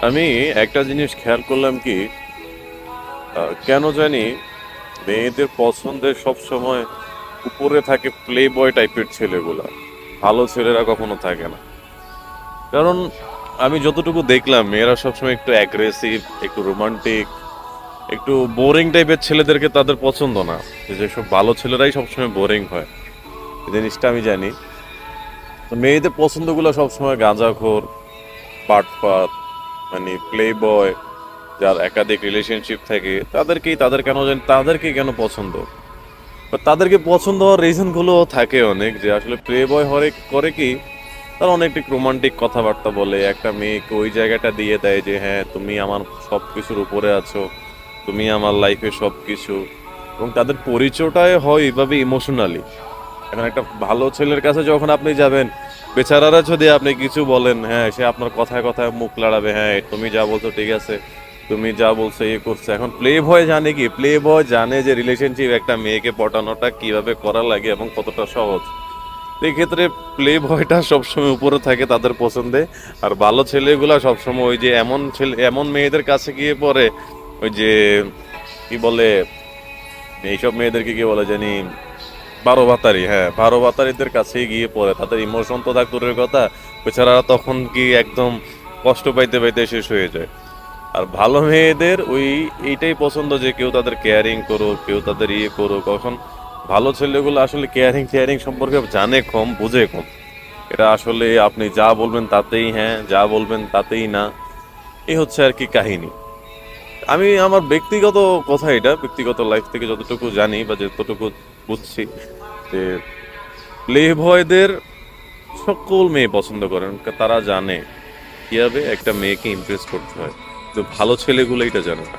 আমি একটা জিনিস খেয়াল করলাম কি, কেন জানি মেয়েদের পছন্দের সব সময় উপরে থাকে প্লে বয় টাইপের ছেলেগুলা, ভালো ছেলেরা কখনো থাকে না। কারণ আমি যতটুকু দেখলাম মেয়েরা সবসময় একটু অ্যাগ্রেসিভ, একটু রোমান্টিক, একটু বোরিং টাইপের ছেলেদেরকে তাদের পছন্দ না। যেসব ভালো ছেলেরাই সবসময় বোরিং হয়, এই জিনিসটা আমি জানি। তো মেয়েদের পছন্দগুলো সবসময় গাঁজাখোর, পাটপাত, মানে প্লে বয়, যার একাধিক রিলেশনশিপ থাকে তাদের কেন জানি তাদেরকে কেন পছন্দ, বা তাদেরকে পছন্দ হওয়ার রিজন গুলো থাকে অনেক, যে আসলে প্লে বয় হরে করে কি, তারা অনেক রোমান্টিক কথাবার্তা বলে, একটা মেয়েকে ওই জায়গাটা দিয়ে দেয় যে হ্যাঁ তুমি আমার সব কিছুর উপরে আছো, তুমি আমার লাইফে সব কিছু। এবং তাদের পরিচয়টাই হয় এইভাবে ইমোশনালি। এখন একটা ভালো ছেলের কাছে যখন আপনি যাবেন, বেচারারা যদি আপনি কিছু বলেন, হ্যাঁ সে আপনার কথায় কথায় মুখ লড়াবে, হ্যাঁ তুমি যা বলছো ঠিক আছে, তুমি যা বলছো ইয়ে করছে। এখন প্লে বয় জানে কি, প্লে বয় জানে যে রিলেশনশিপ একটা মেয়েকে পটানোটা কিভাবে করা লাগে এবং কতটা সহজ। এই ক্ষেত্রে প্লে বয়টা সবসময় উপরে থাকে তাদের পছন্দে। আর ভালো ছেলেগুলা সবসময় ওই যে এমন ছেলে এমন মেয়েদের কাছে গিয়ে পড়ে, ওই যে কি বলে, এইসব মেয়েদেরকে কি বলে জানি, বারো ভাতারি, হ্যাঁ বারো ভাতারিদের কাছেই গিয়ে পড়ে। তাদের ইমোশন তো থাক দূরের কথা, বেচারা তখন কি একদম কষ্ট পাইতে পাইতে শেষ হয়ে যায়। আর ভালো মেয়েদের ওই এইটাই পছন্দ যে কেউ তাদের কেয়ারিং করুক, কেউ তাদের ইয়ে করুক। কখন ভালো ছেলেগুলো আসলে কেয়ারিং কেয়ারিং সম্পর্কে জানে কম, বুঝে কম। এটা আসলে আপনি যা বলবেন তাতেই হ্যাঁ, যা বলবেন তাতেই না, এই হচ্ছে আর কি কাহিনী। আমি আমার ব্যক্তিগত কথা, এটা ব্যক্তিগত লাইফ থেকে যতটুকু জানি বা যতটুকু বুঝছি, যে প্লে বয়দের সকল মেয়ে পছন্দ করেন। তারা জানে কিভাবে একটা মেয়েকে ইমপ্রেস করতে হয়, তো ভালো ছেলেগুলো এটা জানে না।